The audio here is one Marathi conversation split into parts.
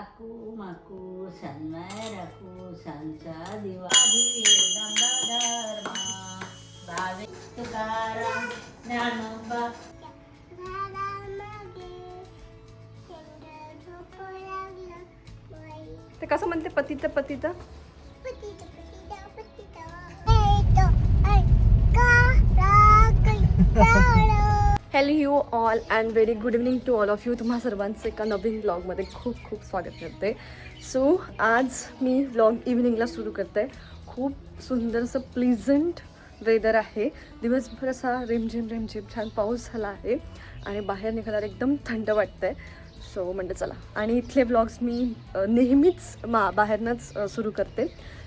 आकू माकू सन्माय राखू सांचा दिवा धर्मा भावे तुकाराम ज्ञानोबा. ते कसं म्हणते पतित पतित. Hello you all and very good evening to all of you. तुम्हा सर्वांचं एका नवीन ब्लॉगमध्ये खूप खूप स्वागत करते. सो आज मी ब्लॉग इव्हनिंगला सुरू करते. खूप सुंदर असं प्लीझंट वेदर आहे. दिवसभर असा रिमझिम रिमझिम छान पाऊस झाला आहे आणि बाहेर निघाल्यावर एकदम थंड वाटतं आहे. सो म्हणते चला, आणि इथले ब्लॉग्स मी नेहमीच बाहेरनंच सुरू करते,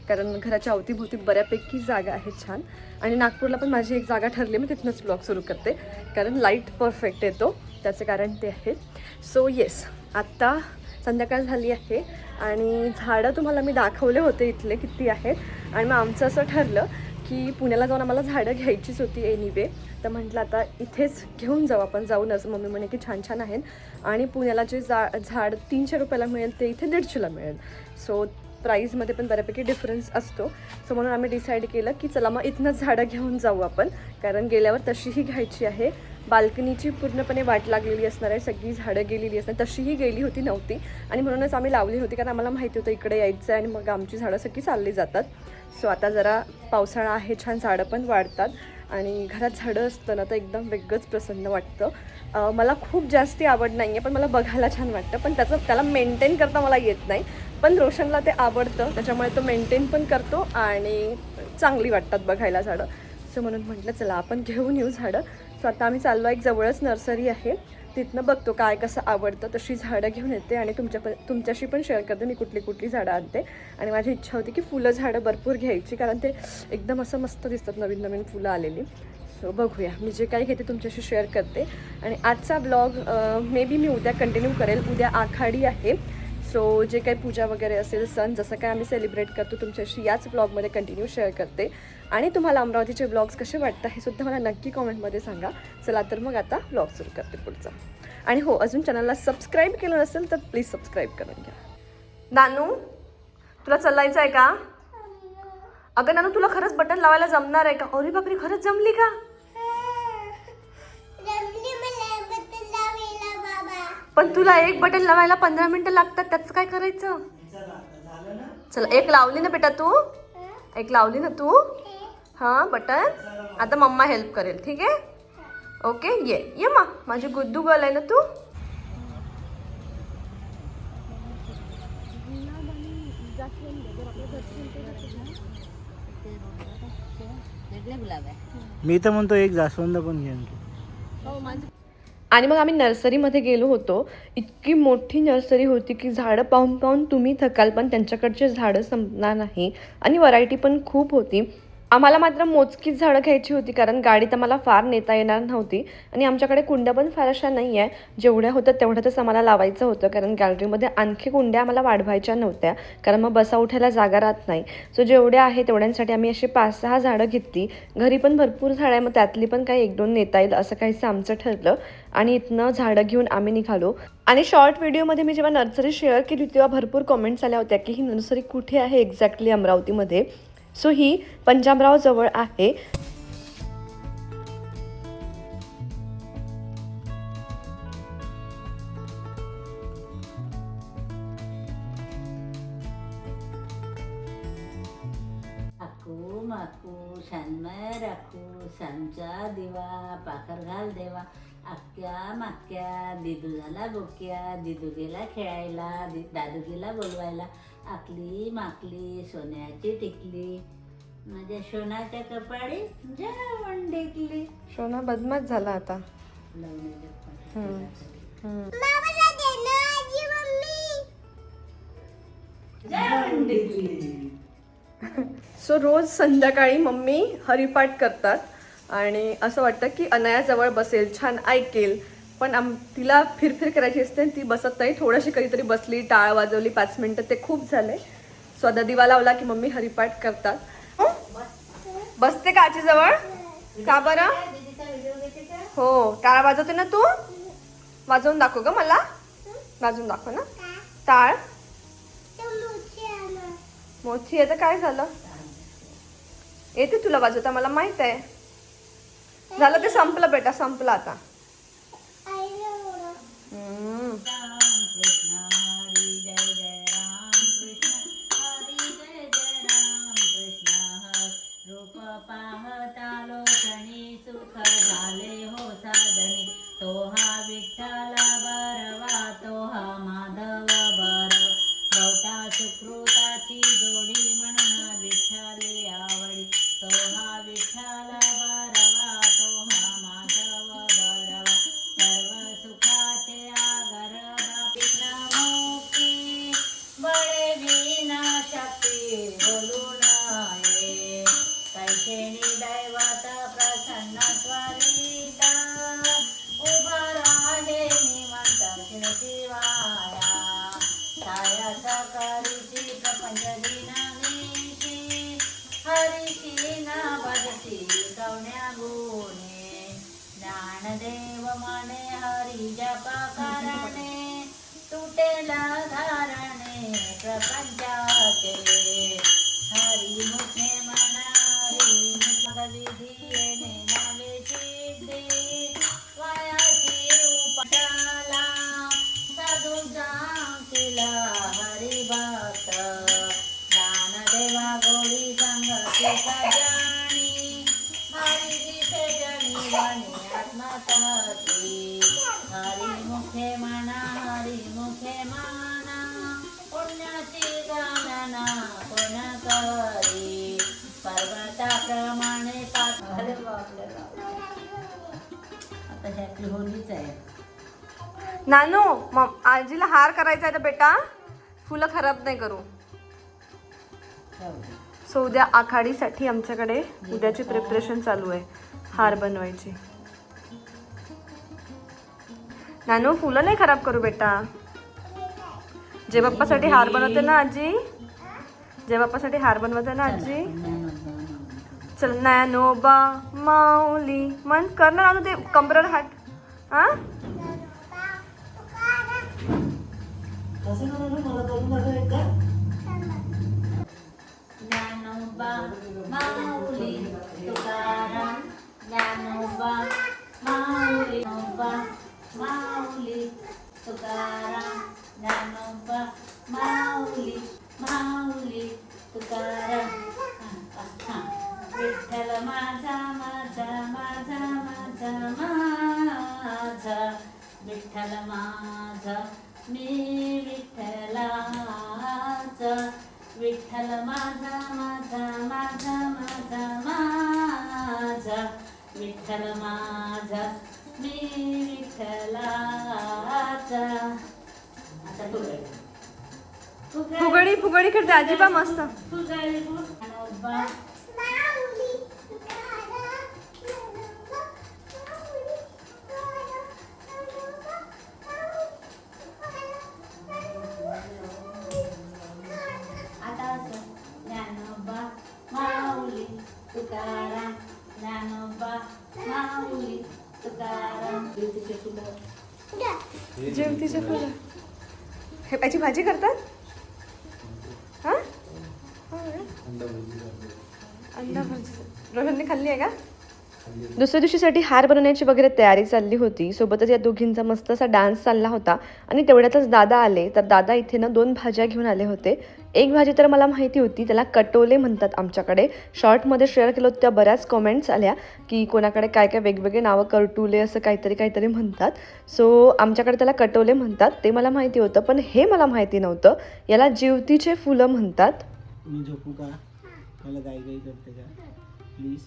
कारण घराच्या अवतीभोवती बऱ्यापैकी जागा आहेत छान. आणि नागपूरला पण माझी एक जागा ठरली, मी तिथूनच ब्लॉग सुरू करते कारण लाईट परफेक्ट येतो, त्याचे कारण ते आहे. सो येस, आत्ता संध्याकाळ झाली आहे आणि झाडं तुम्हाला मी दाखवले होते इथले किती आहेत. आणि मग आमचं असं ठरलं की पुण्याला जाऊन आम्हाला झाडं घ्यायचीच होती एनिवे, तर म्हटलं आता इथेच घेऊन जाऊ आपण. जाऊन असं मम्मी म्हणे की छान छान आहेत आणि पुण्याला जे झाड 300 रुपयाला मिळेल ते इथे 150ला मिळेल. सो प्राईजमध्ये पण बऱ्यापैकी डिफरन्स असतो. सो म्हणून आम्ही डिसाईड केलं की चला मग इथनंच झाडं घेऊन जाऊ आपण, कारण गेल्यावर तशीही घ्यायची आहे. बाल्कनीची पूर्णपणे वाट लागलेली असणार आहे, सगळी झाडं गेलेली असणार, तशीही गेली होती नव्हती आणि म्हणूनच आम्ही लावली होती, कारण आम्हाला माहिती होतं इकडे यायचं आहे आणि मग आमची झाडं सगळी चालली जातात. सो आता जरा पावसाळा आहे, छान झाडं पण वाढतात आणि घरात झाडं असतं ना तर एकदम वेगळंच प्रसन्न वाटतं. मला खूप जास्ती आवड नाही आहे, पण मला बघायला छान वाटतं, पण त्याला मेंटेन करता मला येत नाही. पण रोशनला ते आवडतं, त्याच्यामुळे तो मेंटेन पण करतो आणि चांगली वाटतात बघायला झाडं. सो म्हणून म्हटलं चला आपण घेऊन येऊ झाडं. सो आता आम्ही चाललो, एक जवळच नर्सरी आहे, तिथनं बघतो काय कसं आवडतं तशी झाडं घेऊन येते आणि तुमच्याशी पण शेअर करते मी कुठली कुठली झाडं आणते. आणि माझी इच्छा होती की फुलं झाडं भरपूर घ्यायची, कारण ते एकदम असं मस्त दिसतात नवीन नवीन फुलं आलेली. सो बघूया, मी जे काही घेते तुमच्याशी शेअर करते. आणि आजचा ब्लॉग मे बी मी उद्या कंटिन्यू करेल. उद्या आखाडी आहे, सो जे काही पूजा वगैरे असेल, सण जसं काय आम्ही सेलिब्रेट करतो तुमच्याशी याच ब्लॉगमध्ये कंटिन्यू शेअर करते. आणि तुम्हाला अमरावतीचे ब्लॉग्स कसे वाटतात हे सुद्धा मला नक्की कॉमेंटमध्ये सांगा. चला तर मग आता ब्लॉग सुरू करते पुढचा. आणि हो, अजून चॅनलला सबस्क्राईब केलं नसेल तर प्लीज सबस्क्राईब करून घ्या. नानू, तुला चालायचं आहे का? अगं नानू, तुला खरंच बटन लावायला जमणार आहे का? अरे बापरे, खरंच जमली का? पण तुला एक बटन लावायला 15 मिनिटं लागतात, त्याचं काय करायचं? चला, एक लावली ना बेटा तू, एक लावली ना तू. हां बटन, आता मम्मा हेल्प करेल, ठीक आहे? ओके, ये मा, माझी गुड्डू गर्ल आहे ना तू. मी तर म्हणतो एक जास्वंद पण घेऊन. आणि मग आम्ही नर्सरीमध्ये गेलो होतो. इतकी मोठी नर्सरी होती की झाडं पाहून पाहून तुम्ही थकाल, पण त्यांच्याकडचे झाडं संपणार नाही आणि व्हरायटी पण खूप होती. आम्हाला मात्र मोजकीच झाडं घ्यायची होती, कारण गाडीत आम्हाला फार नेता येणार नव्हती आणि आमच्याकडे कुंड्या पण फार अशा नाही आहे. जेवढ्या होत्या तेवढ्यातच आम्हाला लावायचं होतं, कारण गॅलरीमध्ये आणखी कुंड्या आम्हाला वाढवायच्या नव्हत्या, कारण मग बसा उठायला जागा राहत नाही. सो जेवढ्या आहे तेवढ्यांसाठी आम्ही अशी 5-6 झाडं घेतली. घरी पण भरपूर झाडं आहे, मग त्यातली पण काही 1-2 नेता येईल असं काहीसं आमचं ठरलं आणि इथनं झाडं घेऊन आम्ही निघालो. आणि शॉर्ट व्हिडिओमध्ये मी जेव्हा नर्सरी शेअर केली तेव्हा भरपूर कमेंट्स आल्या होत्या की ही नर्सरी कुठे आहे एक्झॅक्टली अमरावतीमध्ये. सो ही पंजाबराव जवळ आहे. आकू माकू सन्माय राखू सांचा दिवा पाखर घाल देवा. आक्या माक्या दिदू झाला बोक्या, दिदू गेला खेळायला, दादू गेला बोलवायला. आकली माकली सोन्याची टिकली, माझ्या सोनाच्या कपाळी जेवण टेकली. सोना बदमाश झाला आता. सो रोज संध्याकाळी मम्मी हरिपाठ करतात आणि असं वाटतं की अनयाजवळ बसेल, छान ऐकेल, पण तिला फिरफिर करायची असते, ती बसत नाही. थोडीशी कधीतरी बसली, टाळ वाजवली 5 मिनिटं, ते खूप झाले. सो आता दिवा लावला की मम्मी हरिपाठ करतात. बसते का आजीजवळ? का बरं? हो, टाळ वाजवते ना तू? वाजवून दाखव ग मला, वाजवून दाखव ना टाळ. मोची आता काय झालं? येते तुला वाजवता, मला माहित आहे. झालं ते, संपलं बेटा, संपलं आता. कृष्ण हरी जय जय राम कृष्ण हरी जय जय राम कृष्ण हर रूप पाहता लोचनी सुख झाले हो साधनी तो हा विठ्ठल बरवा तो हा माधव बरवा गवटा सुकृताची जोडी म्हणून विठ्ठले आवडी तो हा विठ्ठल बरवा तो हा माधव बरवा सर्व सुखाचे आगर बापिन मुक्ती बळे विना शक्ती बोलून ये कैसेनी दैवत प्रसन्न त्वरिता उभा राहे निवंत शिवाया छाया करीची प्रपंच दिनानिशी हरीची ना बदती कवण्या गुणे ज्ञानदेव मने हरी जप करणे तुटेला धारणे प्रपंचाचे हरी मुखे मना हरी मुख विधी नावे सिद्धी वायाची उपाशाला साधू जातीला हरी भक्त ज्ञानदेवा गोडी संगती सजाणी हरी दिसे जनी वाणी आत्मतत्वी हरी मुखे मना हरी मुखे माना पुण्याची गणना कोण करी पर्वताप्रमाणे पाठवले आता ह्याची होलीच आहे. नानू, आजीला हार करायचा आहे तर बेटा फुलं खराब नाही करू. सो उद्या आखाडीसाठी आमच्याकडे उद्याची प्रिपरेशन चालू आहे, हार बनवायची. नानू, फुलं नाही खराब करू बेटा. जय बाप्पासाठी हार बनवते ना आजी, जय बाप्पासाठी हार बनवते ना आजी. चल ज्ञानोबा माऊली मन कर ना नानू, ते कंबरवर हात. हा ज्ञानोबा माऊली तुकाराम ज्ञानोबा माऊली माऊली तुकाराम ज्ञानोबा माऊली माऊली तुकाराम. विठ्ठल माझा माझा माझा माझा माझा विठ्ठल माझा मी विठ्ठलाचा विठ्ठल माझा माझा माझा माझा माझा विठ्ठल माझा मी विठ्ठलाचा. आता फुगडी फुगडी खेळते आजीबा मस्त. फुगडी ज्ञानोबा माऊली तुकाराम ज्ञानोबा माऊली तुकाराम. जेवतीचे फुलं हे याची भाजी करतात. हा अंडा भाजी रोहनने खाल्ली आहे का? दुसऱ्या दिवशीसाठी हार बनवण्याची वगैरे तयारी चालली होती. सोबतच या दोघींचा मस्त असा डान्स चालला होता. आणि तेवढ्यातच दादा आले. तर दादा इथे ना 2 भाज्या घेऊन आले होते. एक भाजी तर मला माहिती होती, त्याला कटोले म्हणतात आमच्याकडे. शॉर्टमध्ये शेअर केलं होतं, त्या बऱ्याच कमेंट्स आल्या की कोणाकडे काय काय वेगवेगळे नावं, करटुले असं काहीतरी म्हणतात. सो आमच्याकडे त्याला कटोले म्हणतात, ते मला माहिती होतं. पण हे मला माहिती नव्हतं, याला जिवतीचे फुलं म्हणतात. मी झोपू का? मला गाई गाई करते का प्लीज?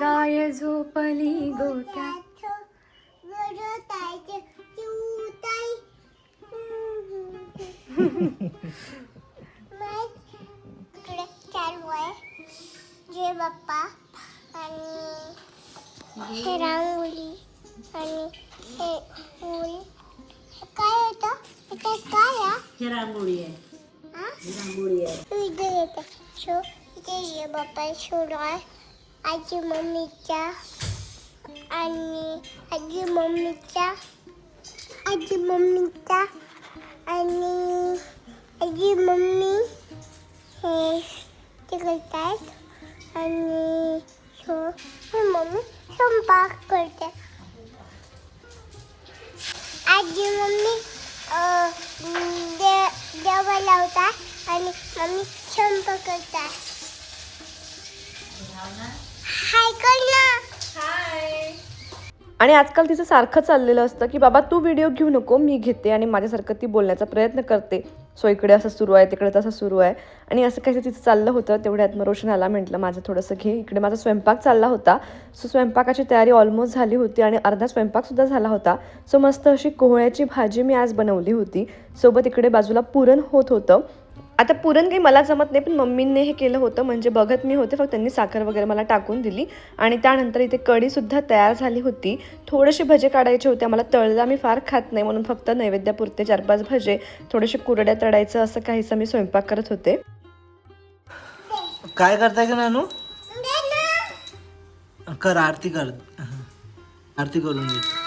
गाय झोपली गोट्यात. इकडे चालू आहे जय बाप्पा आणि हे रांगोळी आणि हे फूल काय होतं इथे काय आहे ही रांगोळी आहे. हा ही रांगोळी आहे. इथे येते शो इथे जय बाप्पा शोर आहे आजी मम्मीचा आणि आजी मम्मीचा आणि आजी मम्मी हे ते करतात आणि मम्मी स्वयंपाक करते आजी मम्मी देवा लावतात आणि मम्मी स्वयंपाक करतात हाय कर ना आणि आजकाल तिचं सारखं चाललेलं असतं की बाबा तू व्हिडिओ घेऊ नको मी घेते आणि माझ्यासारखं ती बोलण्याचा प्रयत्न करते. सो इकडे असं सुरू आहे तिकडे तसं सुरू आहे आणि असं काही तिचं चाललं होतं. तेवढ्यात मग रोशन आला म्हटलं माझं थोडंसं घे. इकडे माझा स्वयंपाक चालला होता. सो स्वयंपाकाची तयारी ऑलमोस्ट झाली होती आणि अर्धा स्वयंपाकसुद्धा झाला होता. सो मस्त अशी कोहळ्याची भाजी मी आज बनवली होती. सोबत इकडे बाजूला पुरण होत होतं. आता पुरण काही मला जमत नाही पण मम्मीने हे केलं होतं म्हणजे बघत मी होते फक्त त्यांनी साखर वगैरे मला टाकून दिली आणि त्यानंतर इथे कढीसुद्धा तयार झाली होती. थोडेसे भजे काढायचे होते. मला तळला मी फार खात नाही म्हणून फक्त नैवेद्यापुरते 4-5 भजे थोडेसे कुरड्या तळायचं असं काहीसं मी स्वयंपाक करत होते. काय करताय का नानू? कर आरती कर. आरती करून घे.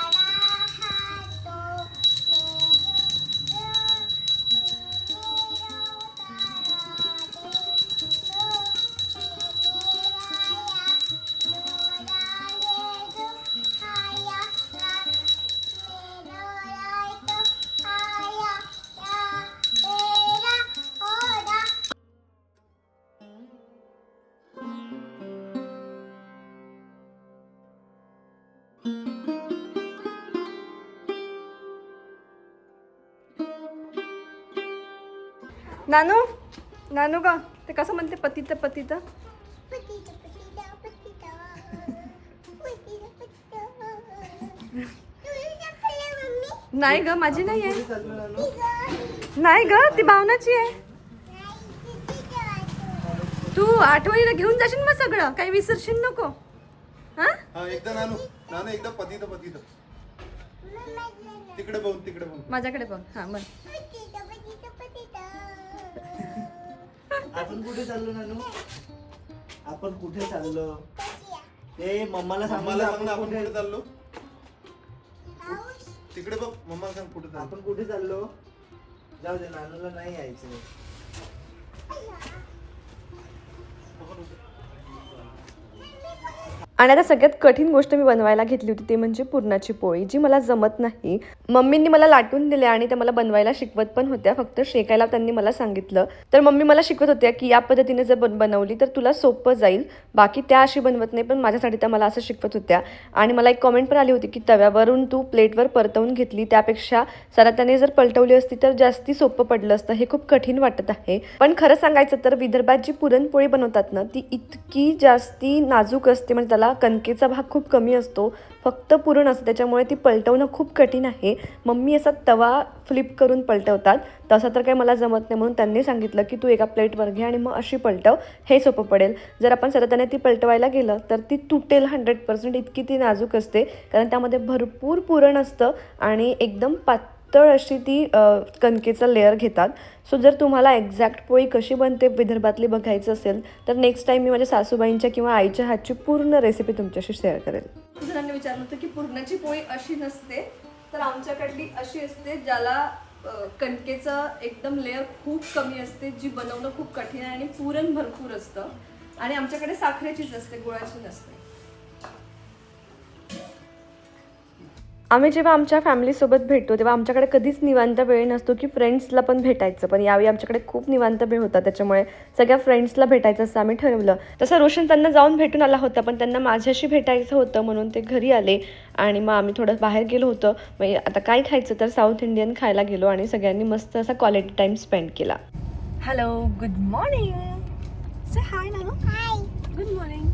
नानू नानू का ते कसं म्हणते पतित पतित नाही ग माझी नाही आहे नाही ग ती भावनाची आहे. तू आठवणीला घेऊन जाशील मग सगळं काही विसरशील नको. हा एकदा नानू नानू एकदा पतित तिकडे बघ माझ्याकडे बघ. हा मग आपण कुठे चाललो नानू? आपण कुठे चाललो ते मम्माला सांग ना. आपण कुठे चाललो तिकडे बघ मम्मा सांग कुठे चाललो. आपण कुठे चाललो? जाऊ दे नानूला नाही यायचं. आणि आता सगळ्यात कठीण गोष्ट मी बनवायला घेतली होती ते म्हणजे पुरणाची पोळी जी मला जमत नाही. मम्मींनी मला लाटून दिले आणि त्या मला बनवायला शिकवत पण होत्या. फक्त शेकायला त्यांनी मला सांगितलं. तर मम्मी मला शिकवत होत्या की या पद्धतीने जर बनवली तर तुला सोपं जाईल. बाकी त्या अशी बनवत नाही पण माझ्यासाठी त्या मला असं शिकवत होत्या. आणि मला एक कमेंट पण आली होती की तव्यावरून तू प्लेटवर परतवून घेतली त्यापेक्षा सरात्याने जर पलटवली असती तर जास्ती सोपं पडलं असतं. हे खूप कठीण वाटत आहे. पण खरं सांगायचं तर विदर्भात जी पुरणपोळी बनवतात ना ती इतकी जास्ती नाजूक असते. म्हणजे त्याला कणकेचा भाग खूप कमी असतो. फक्त पुरण असतं त्याच्यामुळे ती पलटवणं खूप कठीण आहे. मम्मी असा तवा फ्लिप करून पलटवतात. तसं तर काही मला जमत नाही म्हणून त्यांनी सांगितलं की तू एका प्लेटवर घे आणि मग अशी पलटव हे सोपं पडेल. जर आपण सरताने ती पलटवायला गेलं तर ती तुटेल 100%. इतकी ती नाजूक असते कारण त्यामध्ये भरपूर पुरण असतं आणि एकदम पातळ अशी ती कणकेचा लेअर घेतात. सो जर तुम्हाला एक्झॅक्ट पोळी कशी बनते विदर्भातली बघायचं असेल तर नेक्स्ट टाईम मी माझ्या सासूबाईंच्या किंवा आईच्या हातची पूर्ण रेसिपी तुमच्याशी शेअर करेल. जरांनी विचारलं होतं की पुरणाची पोळी अशी नसते तर आमच्याकडली अशी असते ज्याला कणकेचं एकदम लेअर खूप कमी असते जी बनवणं खूप कठीण आहे आणि पुरण भरपूर असतं. आणि आमच्याकडे साखरेचीच असते गुळाची नसते. आम्ही जेव्हा आमच्या फॅमिलीसोबत भेटतो तेव्हा आमच्याकडे कधीच निवांत वेळ नसतो की फ्रेंड्सला पण भेटायचं. पण यावेळी आमच्याकडे खूप निवांत वेळ होता त्याच्यामुळे सगळ्या फ्रेंड्सला भेटायचं असं आम्ही ठरवलं. तसं रोशन त्यांना जाऊन भेटून आला होता पण त्यांना माझ्याशी भेटायचं होतं म्हणून ते घरी आले आणि मग आम्ही थोडं बाहेर गेलो होतो. म्हणजे आता काय खायचं तर साऊथ इंडियन खायला गेलो आणि सगळ्यांनी मस्त असा क्वालिटी टाईम स्पेंड केला. Hello good morning. Say hi Nanu. Hi good morning.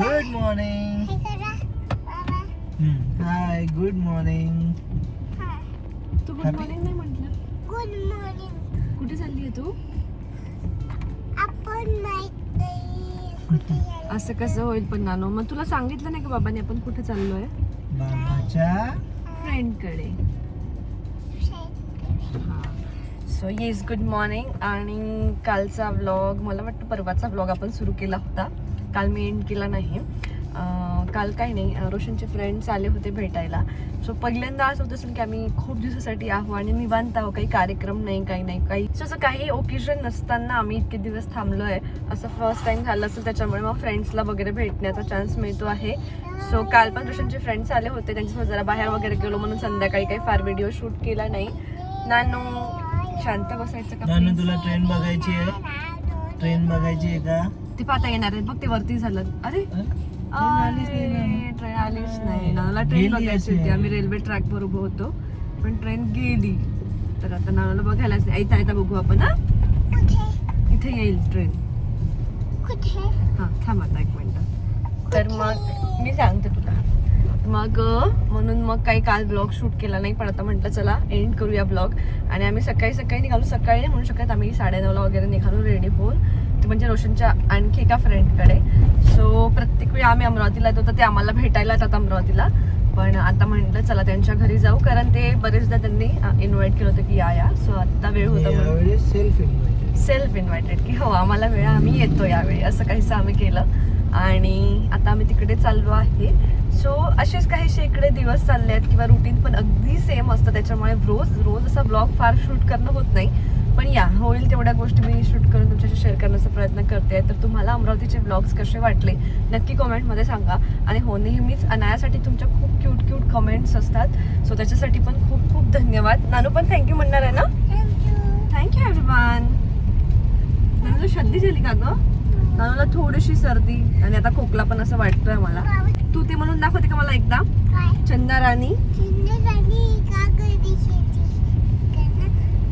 Good morning. Hi good morning. तू गुड मॉर्निंग नाही म्हटलं. Good morning. कुठे चालली आहे तू? आपण माहित नाही कुठे गेलो. असं कसं होईल पण नानो, मग तुला सांगितलं नाही का बाबांनी आपण कुठे चाललोय? बाबाच्या फ्रेंडकडे. So yes, good morning. आणि कालचा व्लॉग, मला वाटतं परवाचा व्लॉग आपण सुरू केला होता, काल मी एंड केला नाही. काल काही नाही, रोशनचे फ्रेंड्स आले होते भेटायला. सो पहिल्यांदा असं होत असेल की आम्ही खूप दिवसासाठी आहो आणि निवांत आहो, काही कार्यक्रम नाही, काही नाही, काही सो असं काही ओकेजन नसताना आम्ही इतके दिवस थांबलो आहे, असं फर्स्ट टाइम झालं असेल. त्याच्यामुळे मग फ्रेंड्सला वगैरे भेटण्याचा चान्स मिळतो आहे. सो काल पण रोशनचे फ्रेंड्स आले होते, त्यांच्यासोबत जरा बाहेर वगैरे गेलो, म्हणून संध्याकाळी काही फार व्हिडिओ शूट केला नाही. नानू शांत बसायचं का? नानू तुला ट्रेन बघायची आहे? ट्रेन बघायची आहे का? ते पाहता येणार आहे बघ, ते वरती झालं. अरे ट्रेन आलीच नाही. नानाला ट्रेन गेली बघायची असेल. होती, आम्ही रेल्वे ट्रॅक वर उभं होतो, पण ट्रेन गेली. तर आता नानाला बघायलाच नाही. येता बघू आपण. हा, कुठे इथे येईल ट्रेन. कुठे? हा थांब आता 1 मिनिट. तर मग मी सांगते तुला. मग म्हणून मग काही काल ब्लॉग शूट केला नाही, पण आता म्हटलं चला एंड करूया ब्लॉग. आणि आम्ही सकाळी निघालो, सकाळी नाही म्हणू शकत, आम्ही 9:30ला वगैरे निघालो रेडी होऊन, ते म्हणजे रोशनच्या आणखी एका फ्रेंडकडे. सो प्रत्येक वेळी आम्ही अमरावतीला येतो तर ते आम्हाला भेटायला येतात अमरावतीला, पण आता म्हटलं चला त्यांच्या घरी जाऊ, कारण ते बरेचदा त्यांनी इन्व्हाइट केलं होतं की या. सो आता वेळ होता म्हणून यावेळी सेल्फ इन्व्हायटेड की हो आम्हाला वेळ, आम्ही येतो यावेळी, असं काहीसं आम्ही केलं. आणि आता आम्ही तिकडे चाललो आहे. सो असेच काहीसे इकडे दिवस चालले आहेत, किंवा रुटीन पण अगदी सेम असतं, त्याच्यामुळे रोज असा ब्लॉग फार शूट करणं होत नाही. पण या होईल तेवढ्या गोष्टी मी शूट करून तुमच्याशी शेअर करण्याचा प्रयत्न करते. तर तुम्हाला अमरावतीचे ब्लॉग्स कसे वाटले नक्की कमेंटमध्ये सांगा. आणि हो, नेहमीच अनायासाठी तुमच्या खूप क्यूट कमेंट्स असतात, सो त्याच्यासाठी पण खूप खूप धन्यवाद. नानू पण थँक्यू म्हणणार आहे ना? Thank you everyone. नानूला सर्दी झाली का गं? नानूला थोडीशी सर्दी आणि आता खोकला पण असं वाटतोय मला. तू ते म्हणून दाखवते का मला एकदा? काय? चंदा राणी. चिंदेसाठी कागदी शेती करणं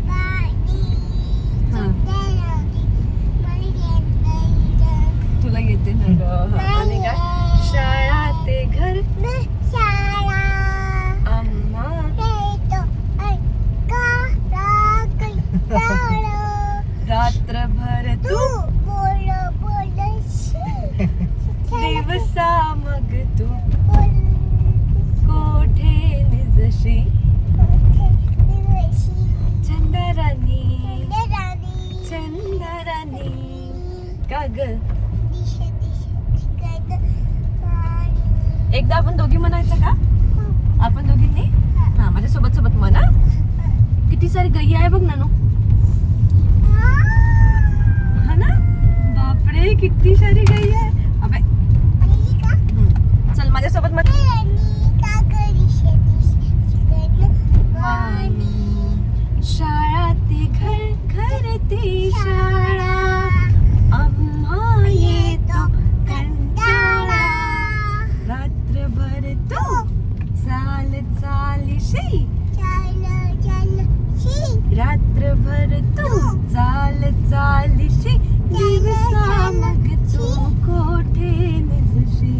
पाणी सुंदरवती मला येत तुला येते ना गं? आणि काय? शाळा ते घर शाळा अम्मा येतो ऐका रात्रभर तू बोल दिवसा मग तू कोठे निजशी चंदरानी काग. एकदा आपण दोघी म्हणायचं का? आपण दोघींनी हा माझ्या सोबत म्हणा. किती सारी गई आहे बघ नानू. हा ना, बापरे किती सारी गई आहे. अबे चल माझ्यासोबत म्हण. शाळा ते घर ते शाळा आम्हा येतो कंटाळा रात्रभर तू चालीशी रात्रभर तू चालीशी दिवसा मग तू कोठे निजशी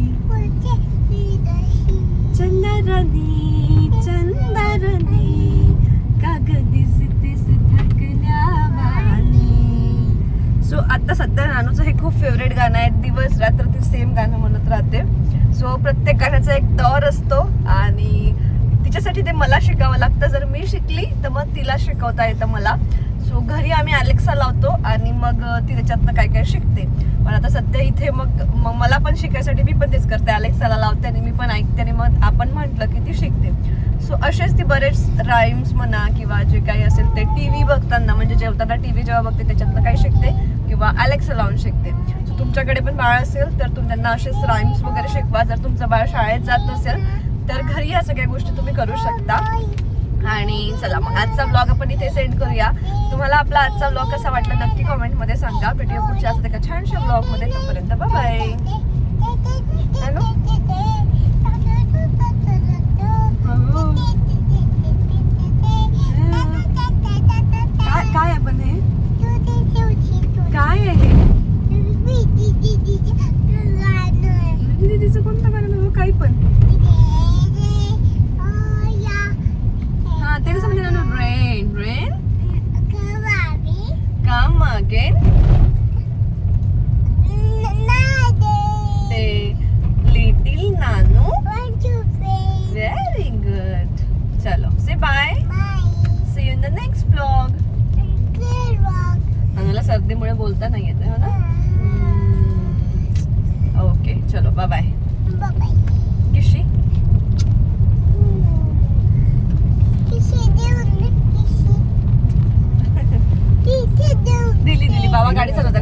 चंदरानी कागदीस थकल्यावानी. सो आता सध्या नानूचं हे खूप फेवरेट गाणं आहे. दिवस रात्र ती सेम गाणं म्हणत राहते. सो प्रत्येक गाण्याचा एक दौर असतो आणि तिच्यासाठी ते मला शिकावं लागतं. जर मी शिकली तर मग तिला शिकवता येतं मला. सो घरी आम्ही अलेक्सा लावतो आणि मग ती त्याच्यातनं काय काय शिकते. पण आता सध्या इथे मग मला पण शिकायसाठी मी पण तेच करते, अलेक्साला लावते आणि मी पण ऐकते आणि मग आपण म्हटलं की ती शिकते. सो असेच ती बरेच राईम्स म्हणा किंवा जे काही असेल ते टीव्ही बघताना, म्हणजे जेवताना टीव्ही जेव्हा बघते त्याच्यातनं काही शिकते किंवा अलेक्सा लावून शिकते. सो तुमच्याकडे पण बाळ असेल तर तुम्ही त्यांना असेच राईम्स वगैरे शिकवा. जर तुमचं बाळ शाळेत जात नसेल तर घरी या सगळ्या गोष्टी तुम्ही करू शकता. आणि चला मग आजचा ब्लॉग आपण इथे सेंड करूया. तुम्हाला आपला आजचा ब्लॉग कसा वाटला नक्की कमेंटमध्ये सांगा. भेटूया पुढच्या असं एका छानशा ब्लॉगमध्ये. तोपर्यंत बाय. काय आपण हे काय आहे? दीदीचं कोणतं गाणं? काही पण हा ते कसं म्हणजे rain rain the next blog. मला सर्दीमुळे बोलता नाही येत हो ना. ओके चलो बाय बाय. किशी दिली बाबा गाडी चालवता